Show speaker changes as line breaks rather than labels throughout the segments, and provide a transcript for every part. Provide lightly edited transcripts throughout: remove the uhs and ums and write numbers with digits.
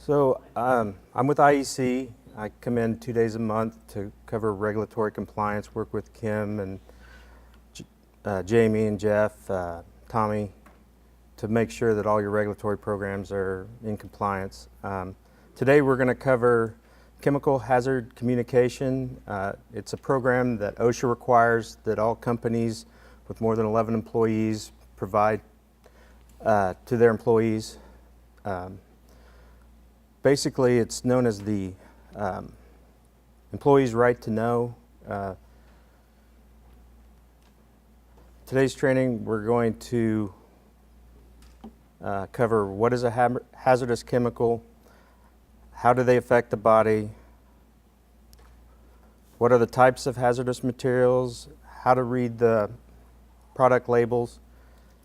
I'm with IEC. I come in 2 days a month to cover regulatory compliance, work with Kim and Jamie and Jeff, Tommy, to make sure that all your regulatory programs are in compliance. Today we're going to cover chemical hazard communication. It's a program that OSHA requires that all companies with more than 11 employees provide to their employees. Basically, it's known as the employee's right to know. Today's training, we're going to cover what is a hazardous chemical, how do they affect the body, what are the types of hazardous materials, how to read the product labels,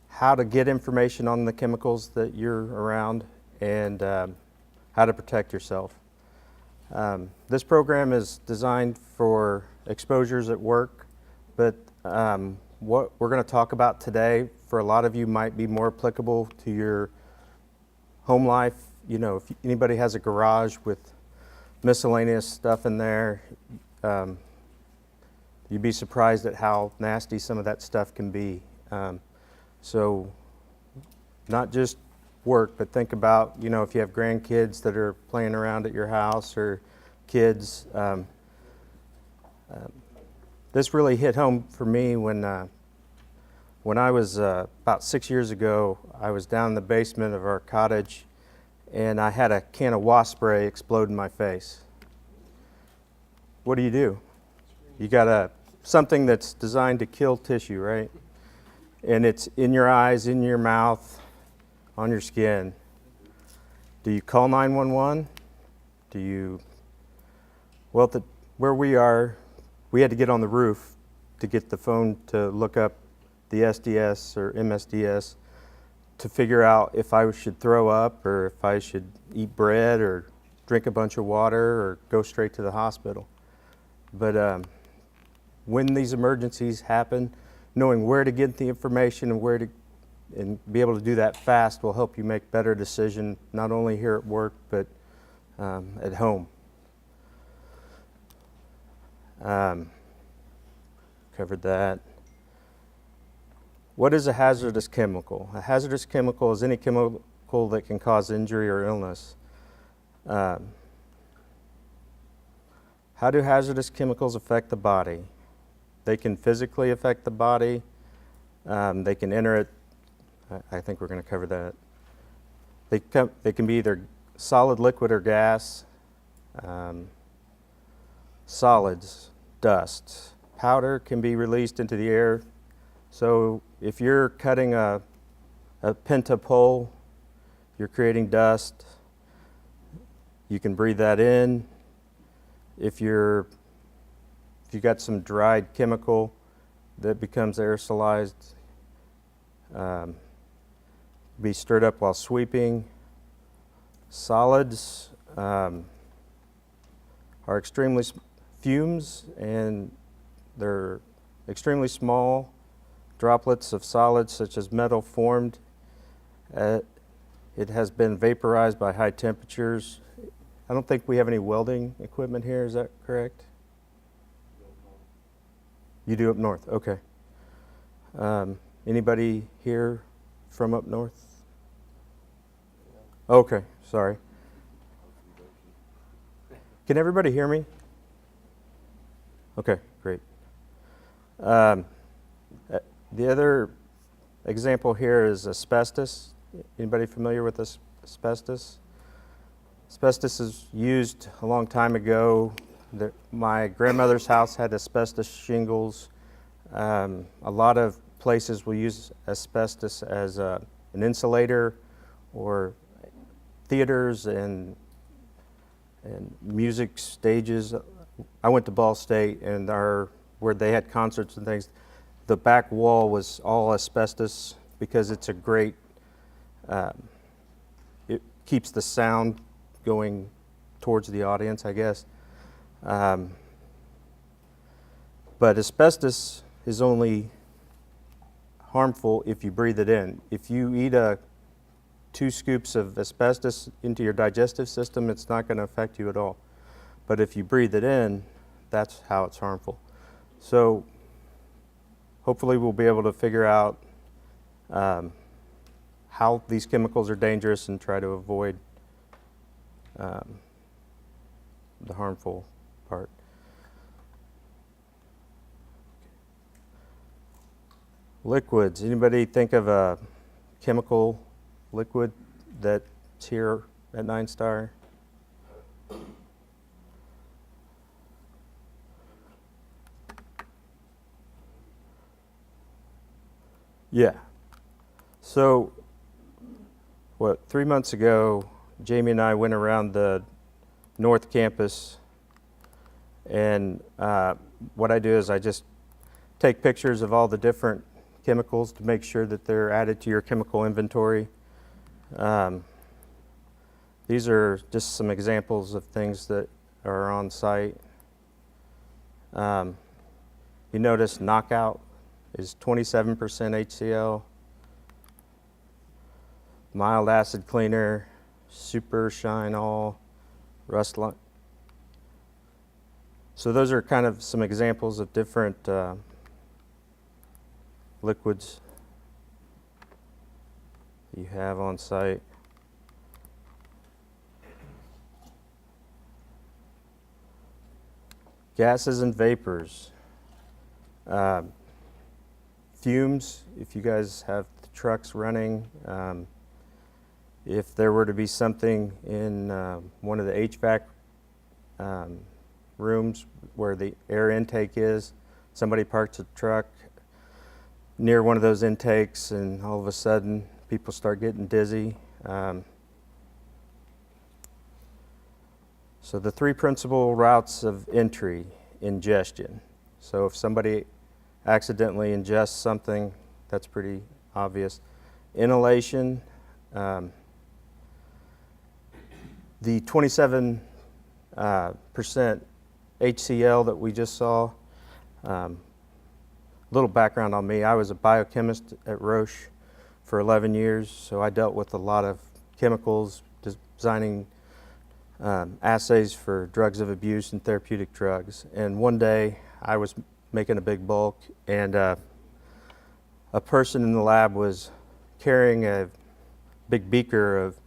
how to get information on the chemicals that you're around, and how to protect yourself. This program is designed for exposures at work, but what we're going to talk about today for a lot of you might be more applicable to your home life. You know, if anybody has a garage with miscellaneous stuff in there, you'd be surprised at how nasty some of that stuff can be. So not just work, but think about, you know, if you have grandkids that are playing around at your house or kids. This really hit home for me when I was about 6 years ago. I was down in the basement of our cottage and I had a can of wasp spray explode in my face. What do? You got something that's designed to kill tissue, right? And it's in your eyes, in your mouth, on your skin. Do you call 911? Do you? Well, where we are, we had to get on the roof to get the phone to look up the SDS or MSDS to figure out if I should throw up or if I should eat bread or drink a bunch of water or go straight to the hospital. But when these emergencies happen, knowing where to get the information and be able to do that fast will help you make better decisions, not only here at work, but at home. Covered that. What is a hazardous chemical? A hazardous chemical is any chemical that can cause injury or illness. How do hazardous chemicals affect the body? They can physically affect the body. They can enter it. I think we're going to cover that. They can be either solid, liquid, or gas. Solids, dust. Powder can be released into the air. So if you're cutting a penta pole, you're creating dust. You can breathe that in. If you got some dried chemical that becomes aerosolized, be stirred up while sweeping. Solids are extremely fumes, and they're extremely small droplets of solids such as metal formed. It has been vaporized by high temperatures. I don't think we have any welding equipment here, is that correct? You do up north, okay. Anybody here from up north? Okay, sorry. Can everybody hear me? Okay, great. The other example here is asbestos. Anybody familiar with asbestos? Asbestos is used a long time ago. My grandmother's house had asbestos shingles. A lot of places will use asbestos as an insulator, or theaters and music stages. I went to Ball State, and where they had concerts and things, the back wall was all asbestos because it's a great, it keeps the sound going towards the audience, I guess. But asbestos is only harmful if you breathe it in. If you eat a 2 scoops of asbestos into your digestive system, it's not going to affect you at all. But if you breathe it in, that's how it's harmful. So hopefully we'll be able to figure out how these chemicals are dangerous and try to avoid the harmful part. Liquids. Anybody think of a chemical liquid that's here at 9 Star? Yeah. So, 3 months ago, Jamie and I went around the North Campus, and what I do is I just take pictures of all the different chemicals to make sure that they're added to your chemical inventory. These are just some examples of things that are on site. You notice Knockout is 27% HCl. Mild acid cleaner, Super Shine All, Rust-Lime. So those are kind of some examples of different liquids you have on site. Gases and vapors. Fumes, if you guys have the trucks running, if there were to be something in one of the HVAC rooms where the air intake is, somebody parks a truck near one of those intakes and all of a sudden people start getting dizzy. So the 3 principal routes of entry: ingestion. So if somebody accidentally ingests something, that's pretty obvious. Inhalation, the 27% HCl that we just saw. Little background on me: I was a biochemist at Roche for 11 years, so I dealt with a lot of chemicals, designing assays for drugs of abuse and therapeutic drugs. And one day I was making a big bulk, and a person in the lab was carrying a big beaker of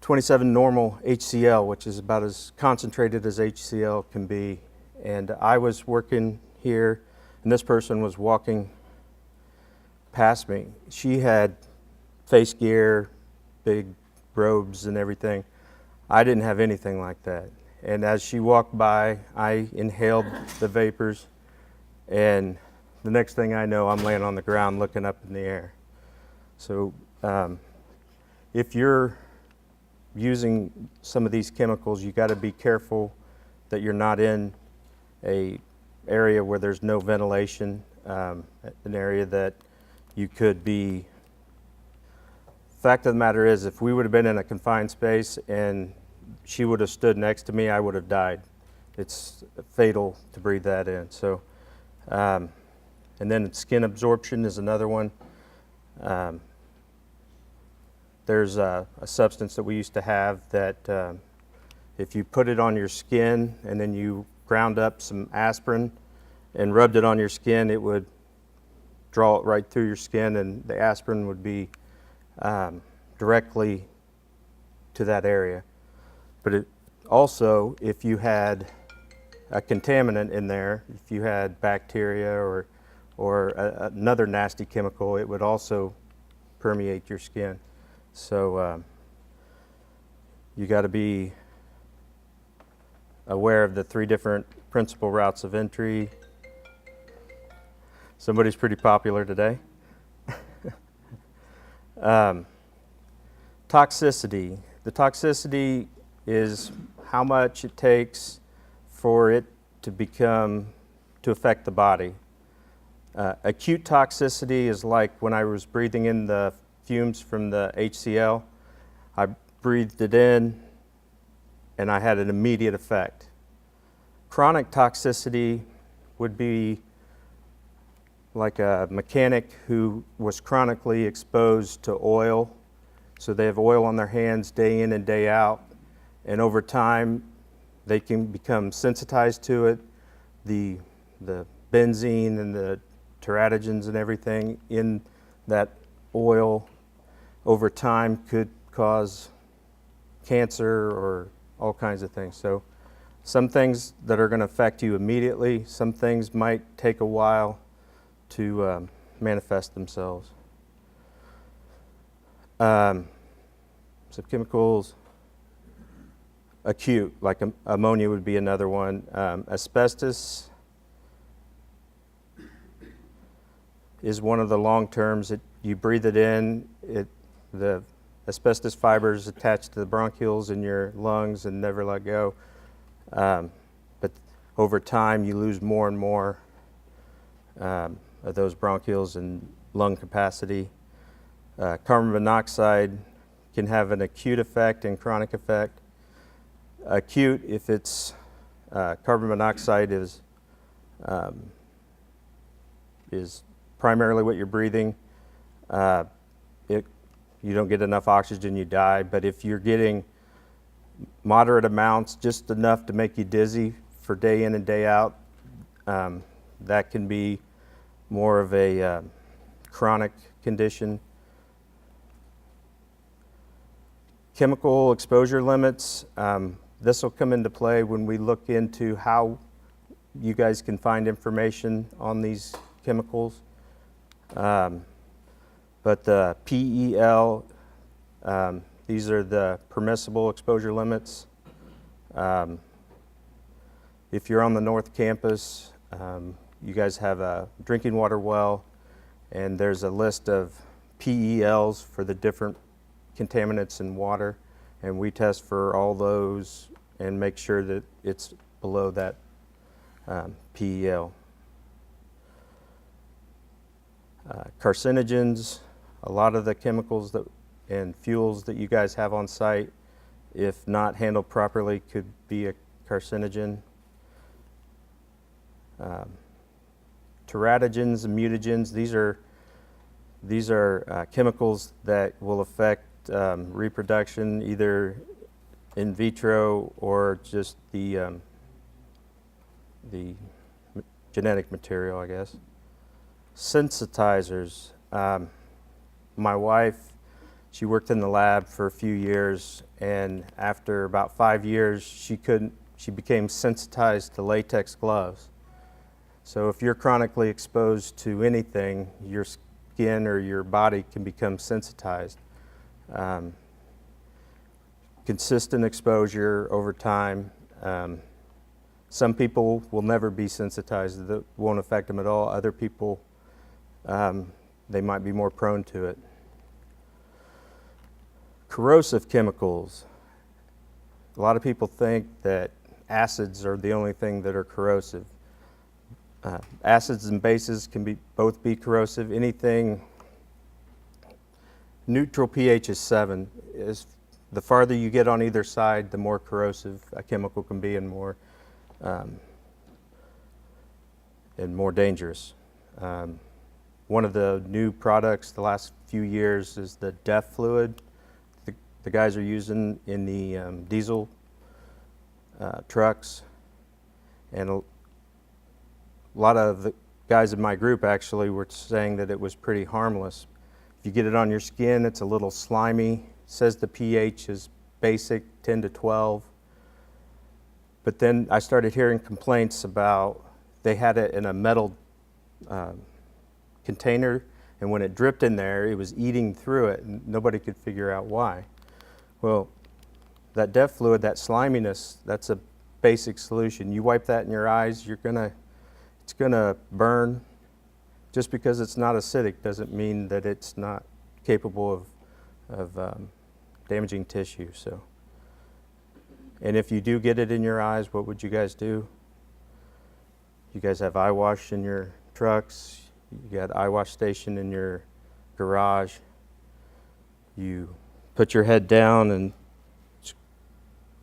27 normal HCl, which is about as concentrated as HCl can be. And I was working here, and this person was walking past me. She had face gear, big robes and everything. I didn't have anything like that. And as she walked by, I inhaled the vapors, and the next thing I know, I'm laying on the ground looking up in the air. So if you're using some of these chemicals, you got to be careful that you're not in a area where there's no ventilation, an area that you could be. Fact of the matter is, if we would have been in a confined space and she would have stood next to me, I would have died. It's fatal to breathe that in. So, and then skin absorption is another one. There's a substance that we used to have that if you put it on your skin and then you ground up some aspirin and rubbed it on your skin, it would draw it right through your skin, and the aspirin would be directly to that area. But it also, if you had a contaminant in there, if you had bacteria or another nasty chemical, it would also permeate your skin. So you got to be aware of the 3 different principal routes of entry. Somebody's pretty popular today. Toxicity. The toxicity is how much it takes for it to affect the body. Acute toxicity is like when I was breathing in the fumes from the HCl. I breathed it in and I had an immediate effect. Chronic toxicity would be like a mechanic who was chronically exposed to oil So they have oil on their hands day in and day out, and over time they can become sensitized to it. The benzene and the teratogens and everything in that oil over time could cause cancer or all kinds of things. So some things that are going to affect you immediately, some things might take a while to manifest themselves. Chemicals, acute, like ammonia would be another one. Asbestos is one of the long terms. You breathe it in, the asbestos fibers attach to the bronchioles in your lungs and never let go. But over time, you lose more and more of those bronchioles and lung capacity. Carbon monoxide can have an acute effect and chronic effect. Acute, if it's carbon monoxide is primarily what you're breathing. You don't get enough oxygen, you die. But if you're getting moderate amounts, just enough to make you dizzy for day in and day out, that can be more of a chronic condition. Chemical exposure limits, this will come into play when we look into how you guys can find information on these chemicals. But the PEL, these are the permissible exposure limits. If you're on the North Campus, you guys have a drinking water well, and there's a list of PELs for the different contaminants in water, and we test for all those and make sure that it's below that PEL. Carcinogens, a lot of the chemicals and fuels that you guys have on site, if not handled properly, could be a carcinogen. Teratogens and mutagens, these are chemicals that will affect reproduction, either in vitro or just the genetic material, I guess. Sensitizers. My wife, she worked in the lab for a few years, and after about 5 years, she became sensitized to latex gloves. So if you're chronically exposed to anything, your skin or your body can become sensitized. Consistent exposure over time. Some people will never be sensitized. That won't affect them at all. Other people, they might be more prone to it. Corrosive chemicals. A lot of people think that acids are the only thing that are corrosive. Acids and bases can both be corrosive. Anything neutral pH is 7. The farther you get on either side, the more corrosive a chemical can be and more dangerous. One of the new products the last few years is the DEF fluid. The guys are using in the diesel trucks, and a lot of the guys in my group actually were saying that it was pretty harmless. If you get it on your skin, it's a little slimy. It says the pH is basic, 10 to 12. But then I started hearing complaints about they had it in a metal container, and when it dripped in there, it was eating through it, and nobody could figure out why. Well, that DEF fluid, that sliminess, that's a basic solution. You wipe that in your eyes, it's gonna burn. Just because it's not acidic doesn't mean that it's not capable of damaging tissue. So, and if you do get it in your eyes, what would you guys do? You guys have eye wash in your trucks. You got eye wash station in your garage. You put your head down and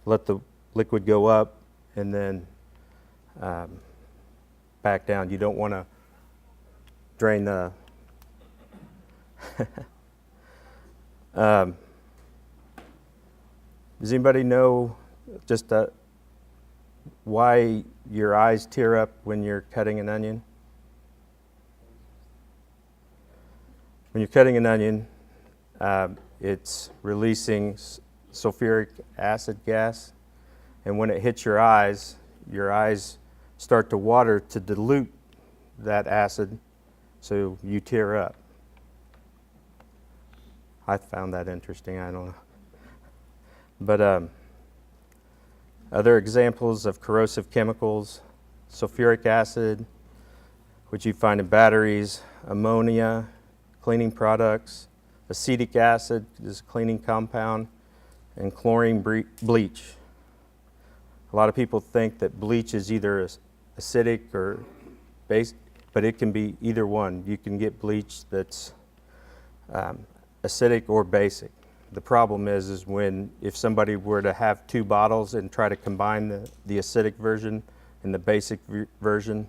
let the liquid go up, and then back down. You don't want to drain the Does anybody know just why your eyes tear up when you're cutting an onion? When you're cutting an onion, it's releasing sulfuric acid gas, and when it hits your eyes start to water to dilute that acid, so you tear up. I found that interesting, I don't know. But other examples of corrosive chemicals: sulfuric acid, which you find in batteries, ammonia, cleaning products, acetic acid is a cleaning compound, and chlorine bleach. A lot of people think that bleach is either acidic or base, but it can be either one. You can get bleach that's acidic or basic. The problem is if somebody were to have two bottles and try to combine the acidic version and the basic version,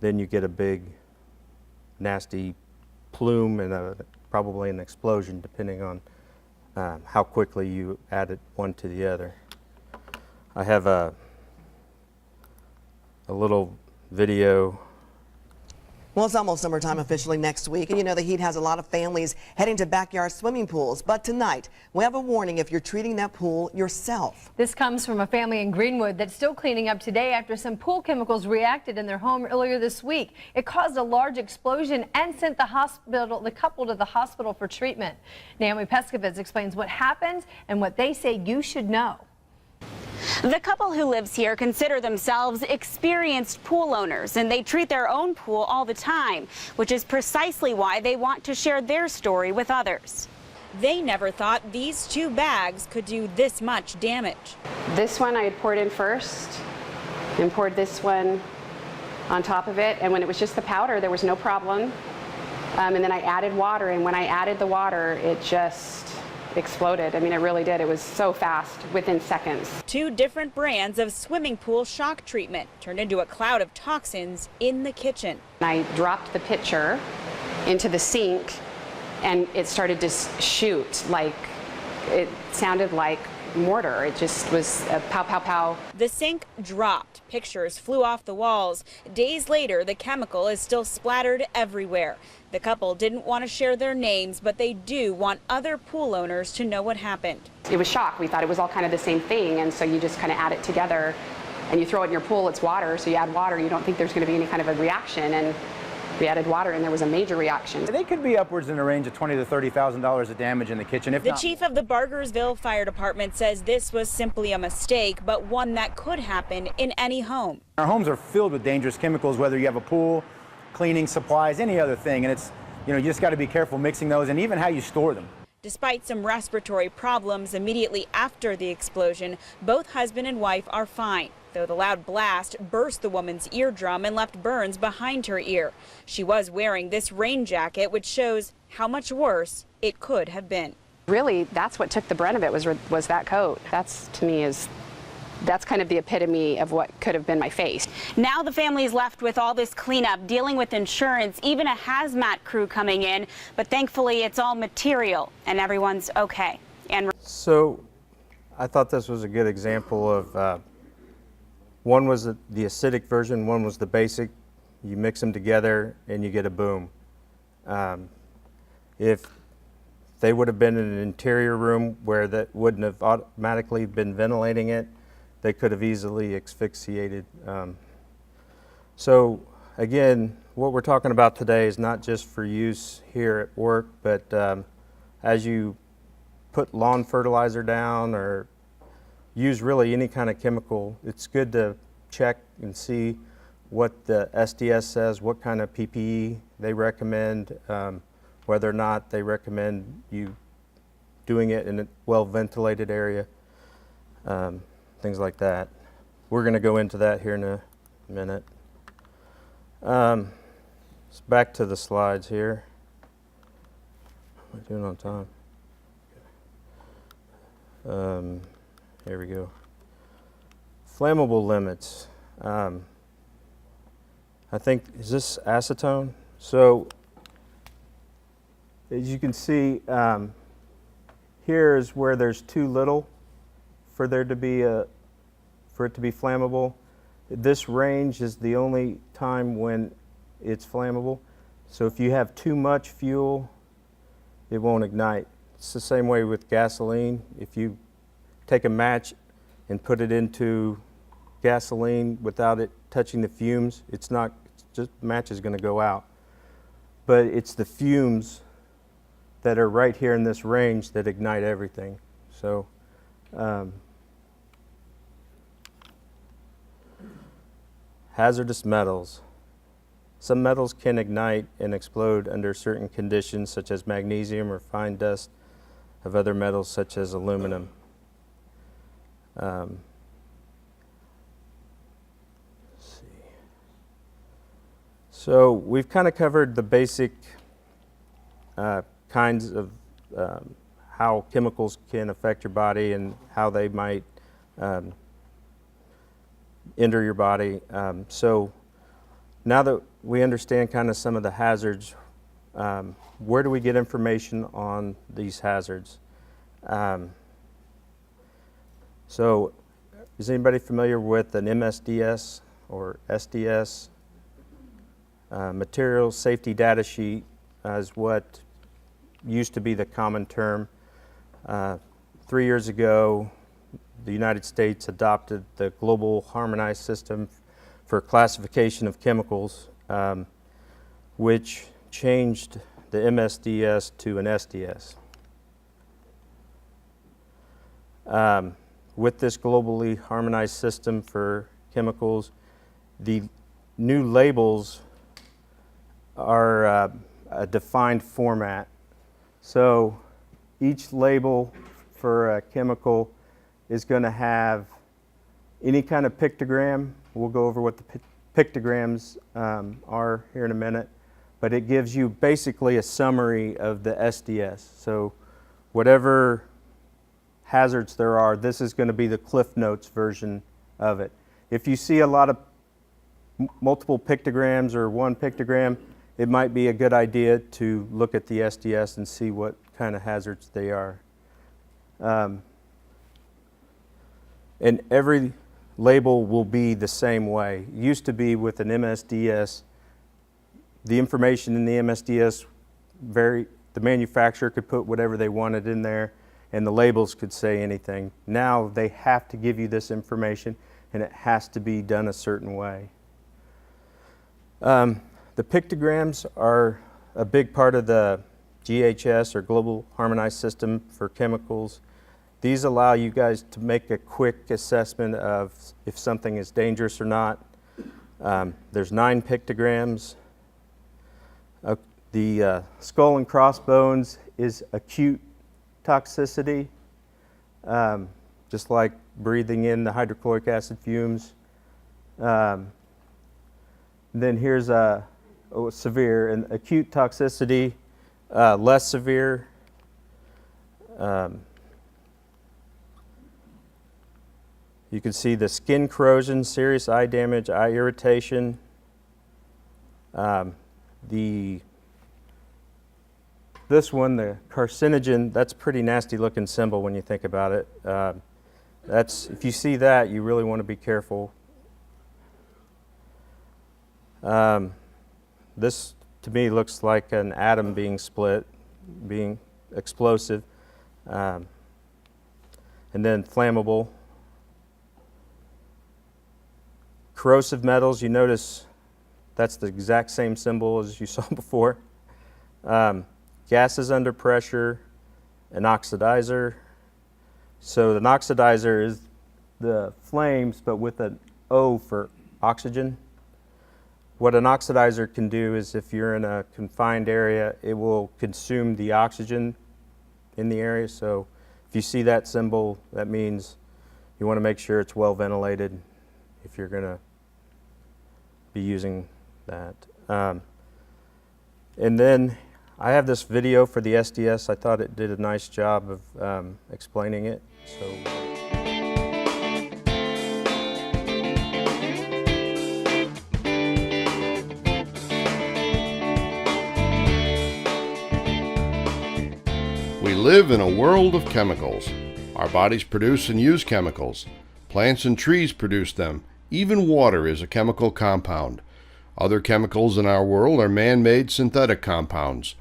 then you get a big nasty plume and probably an explosion, depending on how quickly you add it one to the other. I have a little video.
Well, it's almost summertime officially next week, and you know the heat has a lot of families heading to backyard swimming pools. But tonight, we have a warning if you're treating that pool yourself.
This comes from a family in Greenwood that's still cleaning up today after some pool chemicals reacted in their home earlier this week. It caused a large explosion and sent the couple to the hospital for treatment. Naomi Pescovitz explains what happened and what they say you should know.
The couple who lives here consider themselves experienced pool owners, and they treat their own pool all the time, which is precisely why they want to share their story with others.
They never thought these two bags could do this much damage.
This one I had poured in first and poured this one on top of it, and when it was just the powder, there was no problem. And then I added water, and when I added the water, it just exploded. I mean, it really did. It was so fast, within seconds.
Two different brands of swimming pool shock treatment turned into a cloud of toxins in the kitchen.
I dropped the pitcher into the sink, and it started to shoot. Like, it sounded like mortar. It just was a pow, pow, pow.
The sink dropped. Pictures flew off the walls. Days later, the chemical is still splattered everywhere. The couple didn't want to share their names, but they do want other pool owners to know what happened.
It was shock. We thought it was all kind of the same thing, and so you just kind of add it together, and you throw it in your pool. It's water, so you add water. You don't think there's going to be any kind of a reaction, and we added water, and there was a major reaction.
They could be upwards in the range of $20,000 to $30,000 of damage in the kitchen.
The chief of the Bargersville Fire Department says this was simply a mistake, but one that could happen in any home.
Our homes are filled with dangerous chemicals, whether you have a pool, cleaning supplies, any other thing, and it's, you just got to be careful mixing those and even how you store them.
Despite some respiratory problems immediately after the explosion, both husband and wife are fine, though the loud blast burst the woman's eardrum and left burns behind her ear. She was wearing this rain jacket, which shows how much worse it could have been.
Really, that's what took the brunt of it, was that coat. That's, to me, that's kind of the epitome of what could have been my face.
Now the family's left with all this cleanup, dealing with insurance, even a hazmat crew coming in, but thankfully it's all material and everyone's okay. And
So I thought this was a good example of one was the acidic version, one was the basic. You mix them together and you get a boom. If they would have been in an interior room where that wouldn't have automatically been ventilating it, they could have easily asphyxiated. So again, what we're talking about today is not just for use here at work, but as you put lawn fertilizer down or use really any kind of chemical, it's good to check and see what the SDS says, what kind of PPE they recommend, whether or not they recommend you doing it in a well-ventilated area, things like that. We're going to go into that here in a minute. So back to the slides here. Am I doing on time? Here we go. Flammable limits. I think, is this acetone? So as you can see, here is where there's too little for there to be for it to be flammable. This range is the only time when it's flammable. So if you have too much fuel, it won't ignite. It's the same way with gasoline. If you take a match and put it into gasoline without it touching the fumes, it's just match is going to go out. But it's the fumes that are right here in this range that ignite everything. So hazardous metals. Some metals can ignite and explode under certain conditions, such as magnesium or fine dust of other metals such as aluminum. Let's see. So we've kind of covered the basic kinds of how chemicals can affect your body and how they might enter your body. So now that we understand kind of some of the hazards, where do we get information on these hazards? So is anybody familiar with an MSDS or SDS? Material Safety Data Sheet is what used to be the common term. 3 years ago, the United States adopted the Global Harmonized System for Classification of Chemicals, which changed the MSDS to an SDS. With this globally harmonized system for chemicals, the new labels are a defined format. So each label for a chemical is going to have any kind of pictogram. We'll go over what the pictograms are here in a minute, but it gives you basically a summary of the SDS. So whatever hazards there are, this is going to be the Cliff Notes version of it. If you see a lot of multiple pictograms or one pictogram, it might be a good idea to look at the SDS and see what kind of hazards they are. And every label will be the same way. It used to be with an MSDS, the information in the MSDS, the manufacturer could put whatever they wanted in there and the labels could say anything. Now they have to give you this information and it has to be done a certain way. The pictograms are a big part of the GHS, or Global Harmonized System for Chemicals. These allow you guys to make a quick assessment of if something is dangerous or not. There's 9 pictograms. The skull and crossbones is acute toxicity, just like breathing in the hydrochloric acid fumes. Then here's severe, and acute toxicity, less severe. You can see the skin corrosion, serious eye damage, eye irritation. This one, the carcinogen, that's a pretty nasty looking symbol when you think about it. If you see that, you really want to be careful. This to me looks like an atom being split, being explosive. And then flammable. Corrosive metals, you notice that's the exact same symbol as you saw before. Gases under pressure, an oxidizer. So an oxidizer is the flames, but with an O for oxygen. What an oxidizer can do is if you're in a confined area, it will consume the oxygen in the area. So if you see that symbol, that means you want to make sure it's well ventilated if you're going to be using that. And then I have this video for the SDS. I thought it did a nice job of explaining it. So.
We live in a world of chemicals. Our bodies produce and use chemicals. Plants and trees produce them. Even water is a chemical compound. Other chemicals in our world are man-made synthetic compounds.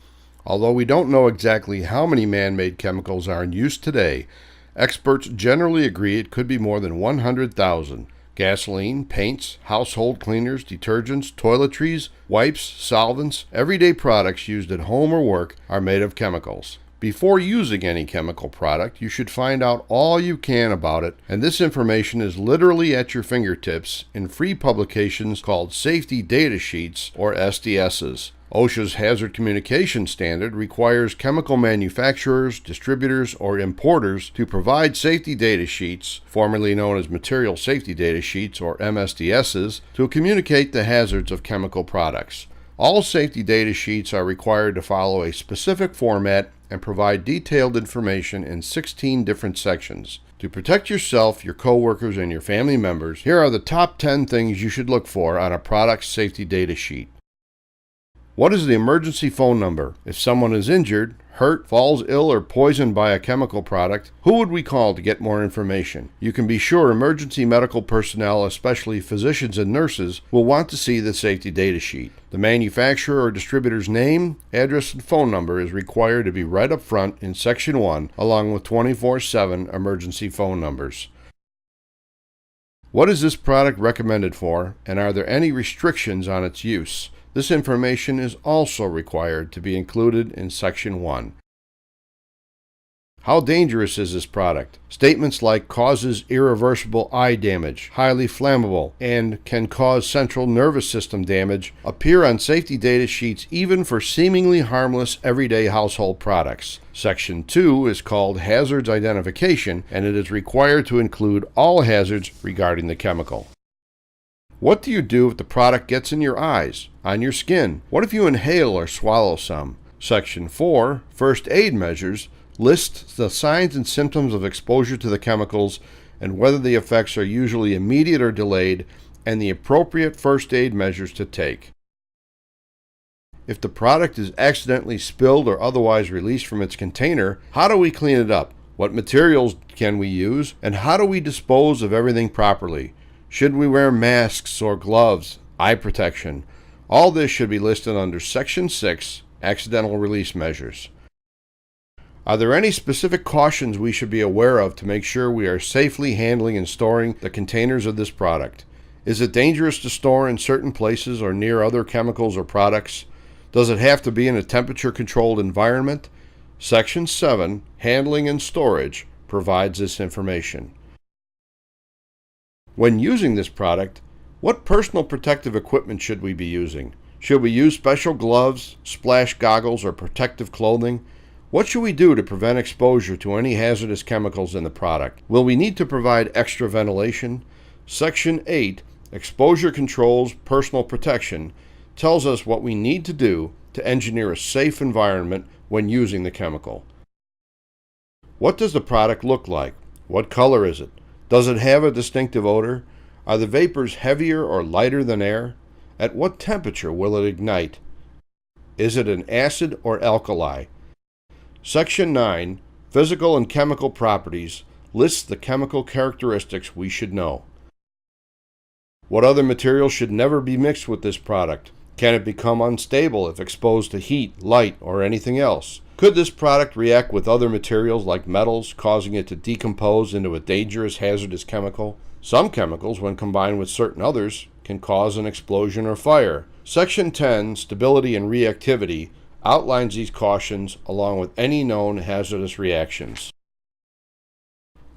Although we don't know exactly how many man-made chemicals are in use today, experts generally agree it could be more than 100,000. Gasoline, paints, household cleaners, detergents, toiletries, wipes, solvents, everyday products used at home or work are made of chemicals. Before using any chemical product, you should find out all you can about it, and this information is literally at your fingertips in free publications called Safety Data Sheets, or SDSs. OSHA's Hazard Communication Standard requires chemical manufacturers, distributors, or importers to provide safety data sheets, formerly known as Material Safety Data Sheets, or MSDSs, to communicate the hazards of chemical products. All safety data sheets are required to follow a specific format and provide detailed information in 16 different sections. To protect yourself, your coworkers, and your family members, here are the top 10 things you should look for on a product's safety data sheet. What is the emergency phone number? If someone is injured, hurt, falls ill, or poisoned by a chemical product, who would we call to get more information? You can be sure emergency medical personnel, especially physicians and nurses, will want to see the safety data sheet. The manufacturer or distributor's name, address, and phone number is required to be right up front in Section 1, along with 24/7 emergency phone numbers. What is this product recommended for, and are there any restrictions on its use? This information is also required to be included in Section 1. How dangerous is this product? Statements like causes irreversible eye damage, highly flammable, and can cause central nervous system damage appear on safety data sheets even for seemingly harmless everyday household products. Section 2 is called Hazards Identification, and it is required to include all hazards regarding the chemical. What do you do if the product gets in your eyes, on your skin? What if you inhale or swallow some? Section 4, First Aid Measures, lists the signs and symptoms of exposure to the chemicals and whether the effects are usually immediate or delayed, and the appropriate first aid measures to take. If the product is accidentally spilled or otherwise released from its container, how do we clean it up? What materials can we use? And how do we dispose of everything properly? Should we wear masks or gloves, eye protection? All this should be listed under Section 6, Accidental Release Measures. Are there any specific cautions we should be aware of to make sure we are safely handling and storing the containers of this product? Is it dangerous to store in certain places or near other chemicals or products? Does it have to be in a temperature-controlled environment? Section 7, Handling and Storage, provides this information. When using this product, what personal protective equipment should we be using? Should we use special gloves, splash goggles, or protective clothing? What should we do to prevent exposure to any hazardous chemicals in the product? Will we need to provide extra ventilation? Section 8, Exposure Controls, Personal Protection, tells us what we need to do to engineer a safe environment when using the chemical. What does the product look like? What color is it? Does it have a distinctive odor? Are the vapors heavier or lighter than air? At what temperature will it ignite? Is it an acid or alkali? Section 9, Physical and Chemical Properties, lists the chemical characteristics we should know. What other materials should never be mixed with this product? Can it become unstable if exposed to heat, light, or anything else? Could this product react with other materials like metals, causing it to decompose into a dangerous hazardous chemical? Some chemicals, when combined with certain others, can cause an explosion or fire. Section 10, Stability and Reactivity, outlines these cautions along with any known hazardous reactions.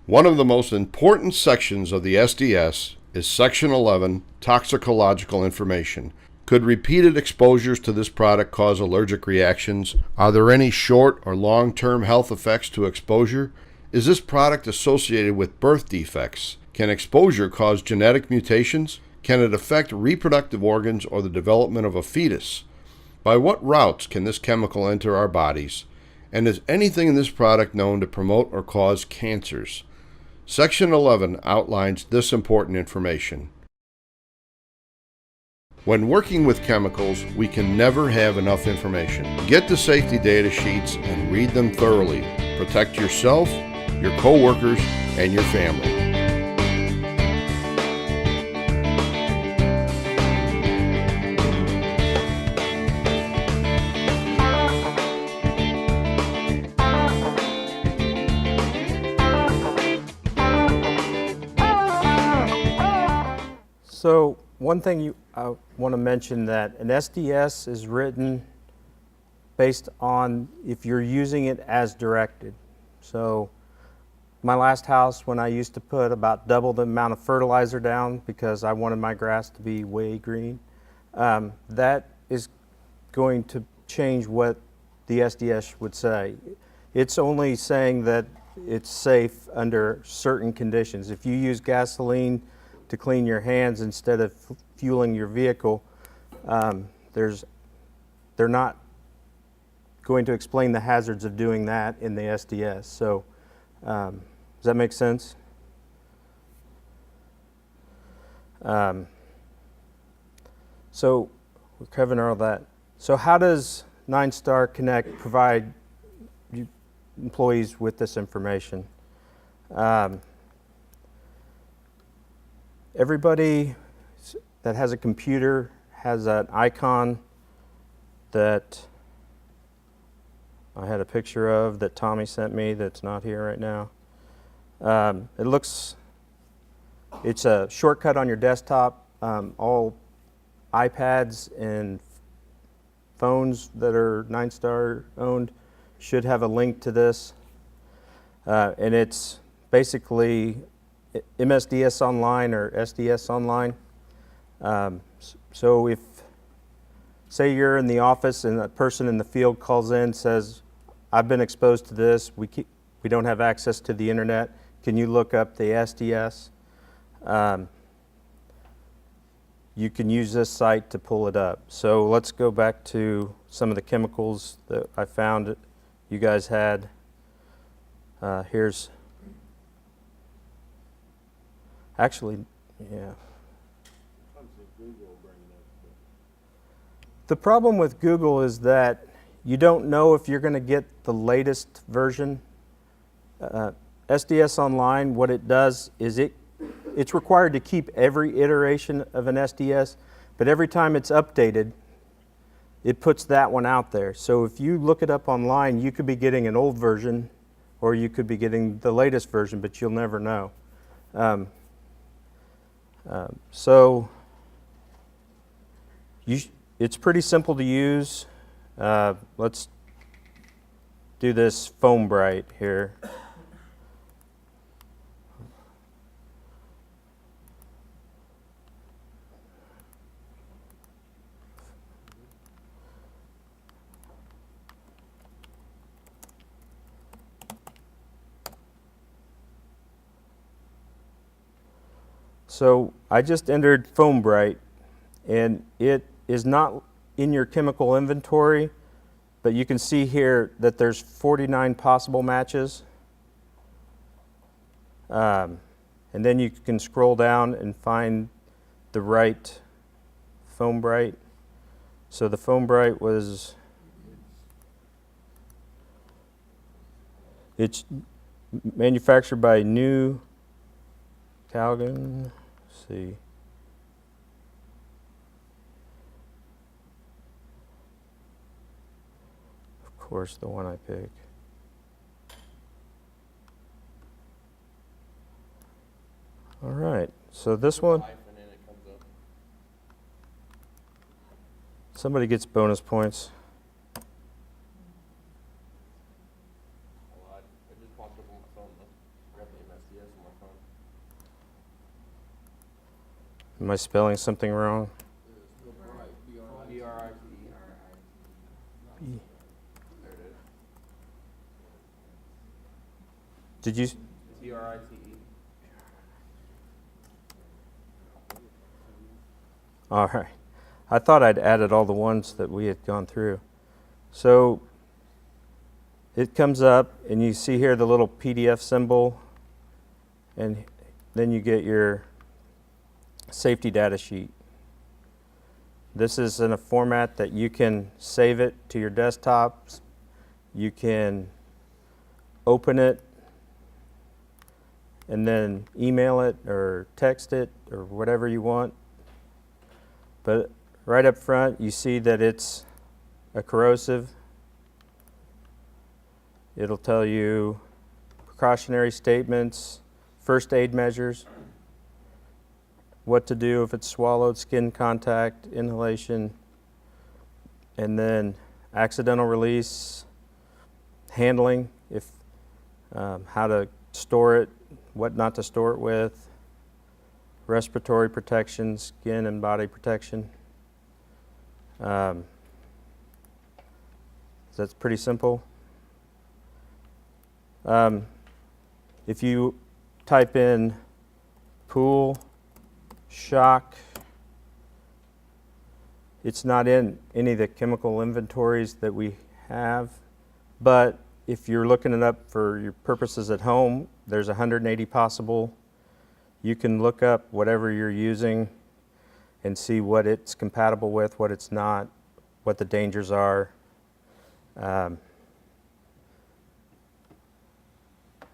One of the most important sections of the SDS is Section 11, Toxicological Information. Could repeated exposures to this product cause allergic reactions? Are there any short or long-term health effects to exposure? Is this product associated with birth defects? Can exposure cause genetic mutations? Can it affect reproductive organs or the development of a fetus? By what routes can this chemical enter our bodies? And is anything in this product known to promote or cause cancers? Section 11 outlines this important information. When working with chemicals, we can never have enough information. Get the safety data sheets and read them thoroughly. Protect yourself your coworkers, and your family.
So one thing I want to mention, that an SDS is written based on if you're using it as directed. So my last house, when I used to put about double the amount of fertilizer down because I wanted my grass to be way green, that is going to change what the SDS would say. It's only saying that it's safe under certain conditions. If you use gasoline to clean your hands instead of fueling your vehicle, they're not going to explain the hazards of doing that in the SDS. So does that make sense? So we're covering all that. So how does 9-Star Connect provide you employees with this information? Everybody that has a computer has an icon that I had a picture of that Tommy sent me that's not here right now. It's a shortcut on your desktop. All iPads and phones that are 9-Star owned should have a link to this. And it's basically MSDS Online or SDS Online. So if, say you're in the office and a person in the field calls in and says, I've been exposed to this, we don't have access to the internet, can you look up the SDS? You can use this site to pull it up. So let's go back to some of the chemicals that I found you guys had. Here's actually, yeah. The problem with Google is that you don't know if you're going to get the latest version. SDS Online, what it does is it's required to keep every iteration of an SDS, but every time it's updated, it puts that one out there. So if you look it up online, you could be getting an old version or you could be getting the latest version, but you'll never know. So it's pretty simple to use. Let's do this Foam Bright here. So I just entered Foam Bright, and it is not in your chemical inventory, but you can see here that there's 49 possible matches. And then you can scroll down and find the right Foam Bright. So the Foam Bright it's manufactured by New Calgon. Let's see. Of course, the one I pick. All right, so this one, somebody gets bonus points. Am I spelling something wrong? Did you? T-R-I-T-E. All right. I thought I'd added all the ones that we had gone through. So it comes up, and you see here the little PDF symbol, and then you get your safety data sheet. This is in a format that you can save it to your desktops. You can open it and then email it or text it or whatever you want. But right up front, you see that it's a corrosive. It'll tell you precautionary statements, first aid measures, what to do if it's swallowed, skin contact, inhalation, and then accidental release, handling, if how to store it, what not to store it with, respiratory protection, skin and body protection. That's pretty simple. If you type in pool shock, it's not in any of the chemical inventories that we have, but if you're looking it up for your purposes at home, there's 180 possible. You can look up whatever you're using and see what it's compatible with, what it's not, what the dangers are.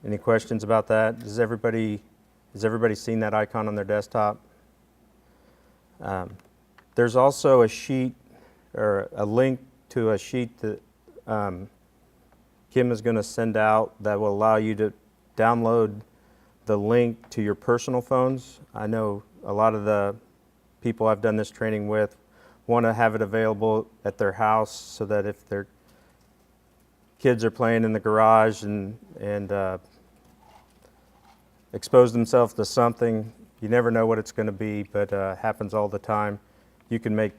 Any questions about that? Has everybody seen that icon on their desktop? There's also a sheet or a link to a sheet that Kim is going to send out that will allow you to download the link to your personal phones. I know a lot of the people I've done this training with want to have it available at their house so that if their kids are playing in the garage and expose themselves to something, you never know what it's going to be, but it happens all the time. You can make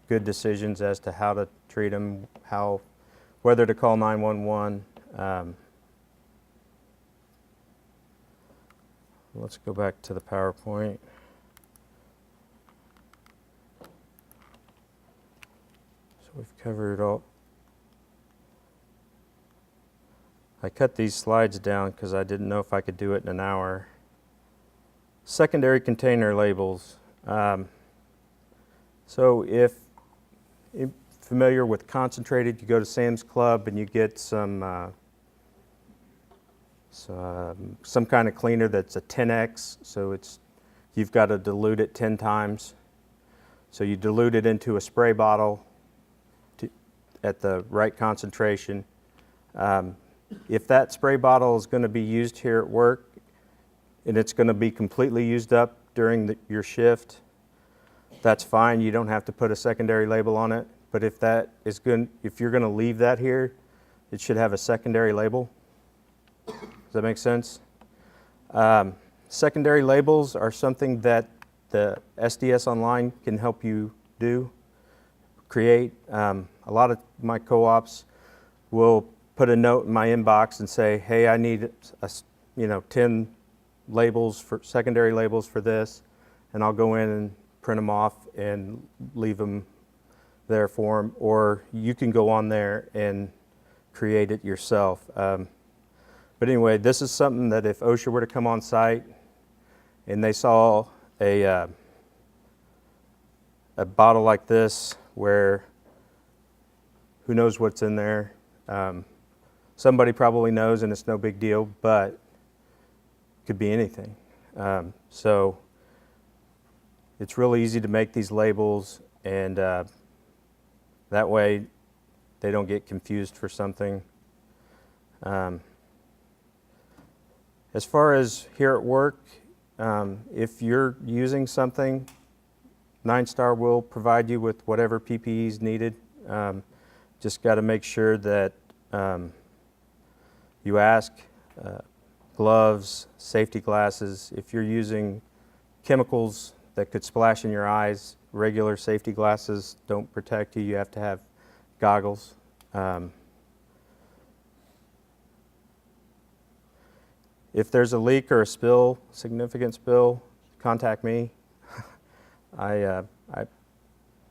good decisions as to how to treat them, whether to call 911. Let's go back to the PowerPoint. So we've covered it all. I cut these slides down because I didn't know if I could do it in an hour. Secondary container labels. So if you're familiar with concentrated, you go to Sam's Club and you get some kind of cleaner that's a 10x, so you've got to dilute it 10 times. So you dilute it into a spray bottle at the right concentration. If that spray bottle is going to be used here at work and it's going to be completely used up during your shift, that's fine. You don't have to put a secondary label on it. But if you're going to leave that here, it should have a secondary label. Does that make sense? Secondary labels are something that the SDS Online can help you create. A lot of my co-ops will put a note in my inbox and say, hey, I need 10 labels secondary labels for this, and I'll go in and print them off and leave them there for them, or you can go on there and create it yourself. But anyway, this is something that if OSHA were to come on site and they saw a bottle like this, where who knows what's in there, somebody probably knows and it's no big deal, but it could be anything. So it's really easy to make these labels, and that way they don't get confused for something. As far as here at work, if you're using something, 9-Star will provide you with whatever PPE is needed. Just got to make sure that you ask. Gloves, safety glasses. If you're using chemicals that could splash in your eyes, regular safety glasses don't protect you. You have to have goggles. If there's a leak or a spill, significant spill, contact me. I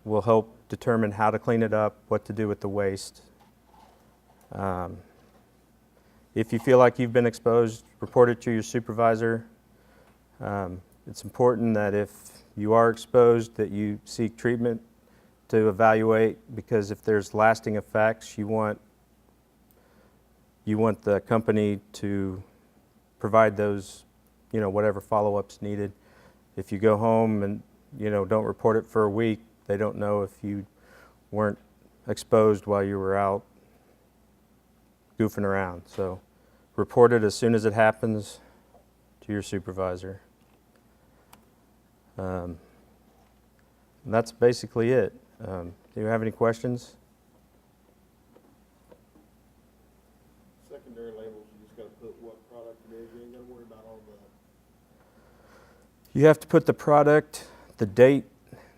will help determine how to clean it up, what to do with the waste. If you feel like you've been exposed, report it to your supervisor. It's important that if you are exposed, that you seek treatment to evaluate, because if there's lasting effects, you want the company to provide those whatever follow-up's needed. If you go home and, don't report it for a week, they don't know if you weren't exposed while you were out goofing around. So report it as soon as it happens to your supervisor. And that's basically it. Do you have any questions?
Secondary labels, you just got to put what product it is. You ain't got to worry about all the...
You have to put the product, the date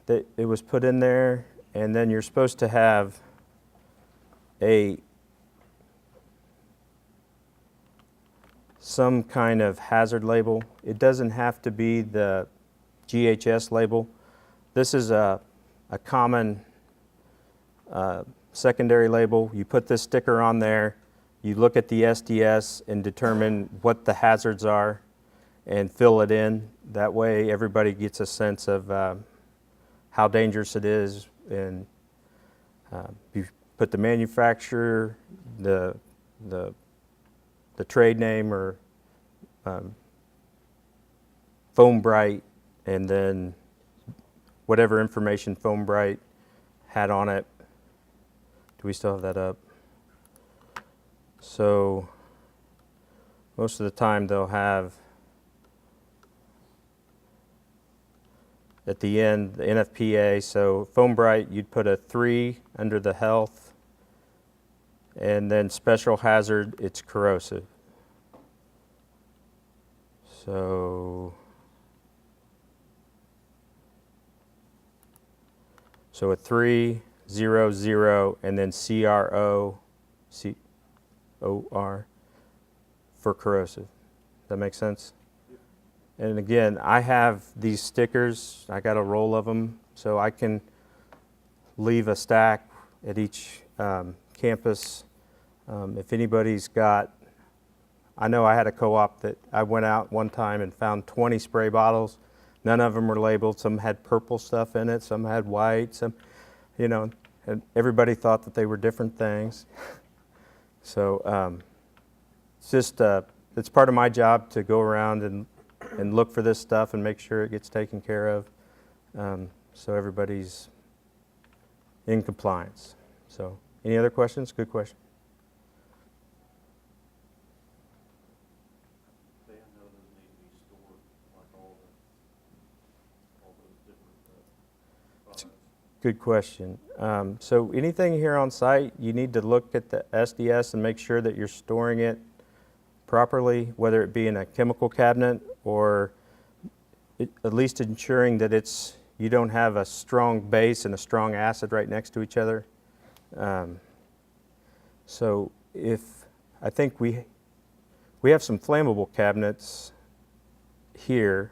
that it was put in there, and then you're supposed to have some kind of hazard label. It doesn't have to be the GHS label. This is a common secondary label. You put this sticker on there, you look at the SDS and determine what the hazards are and fill it in. That way everybody gets a sense of how dangerous it is, and you put the manufacturer, the trade name, or Foam Bright, and then whatever information Foam Bright had on it. Do we still have that up? So most of the time they'll have at the end the NFPA. So Foam Bright, you'd put a 3 under the health, and then special hazard, it's corrosive. So a 3, 0, 0, and then CRO, COR for corrosive. That makes sense? And again, I have these stickers. I got a roll of them, so I can leave a stack at each campus. If anybody's got, I know I had a co-op that I went out one time and found 20 spray bottles. None of them were labeled. Some had purple stuff in it, some had white, some, and everybody thought that they were different things. So it's just, it's part of my job to go around and look for this stuff and make sure it gets taken care of, so everybody's in compliance. So any other questions? Good question. Good question. So anything here on site, you need to look at the SDS and make sure that you're storing it properly, whether it be in a chemical cabinet or at least ensuring that you don't have a strong base and a strong acid right next to each other. So I think we have some flammable cabinets here.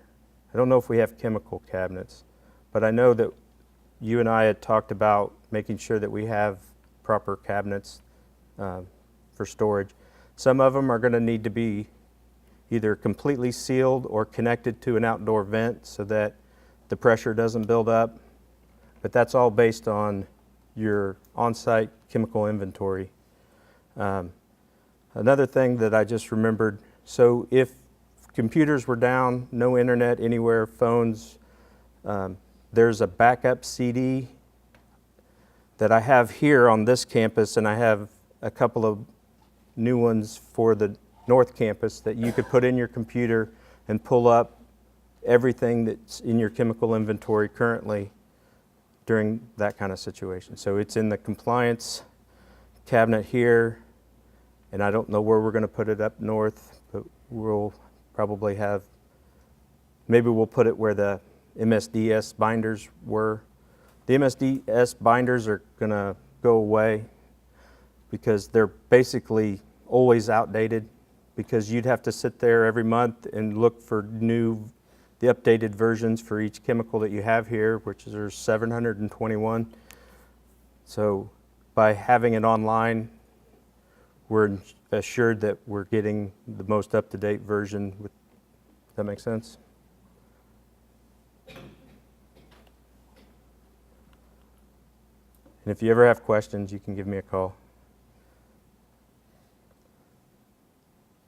I don't know if we have chemical cabinets, but I know that you and I had talked about making sure that we have proper cabinets for storage. Some of them are going to need to be either completely sealed or connected to an outdoor vent so that the pressure doesn't build up. But that's all based on your on-site chemical inventory. Another thing that I just remembered, so if computers were down, no internet anywhere, phones, there's a backup CD that I have here on this campus, and I have a couple of new ones for the North Campus that you could put in your computer and pull up everything that's in your chemical inventory currently during that kind of situation. So it's in the compliance cabinet here, and I don't know where we're going to put it up north, but we'll probably have, maybe we'll put it where the MSDS binders were. The MSDS binders are going to go away because they're basically always outdated, because you'd have to sit there every month and look for the updated versions for each chemical that you have here, which is 721. So by having it online, we're assured that we're getting the most up-to-date version. Does that make sense? And if you ever have questions, you can give me a call.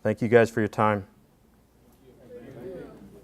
Thank you guys for your time.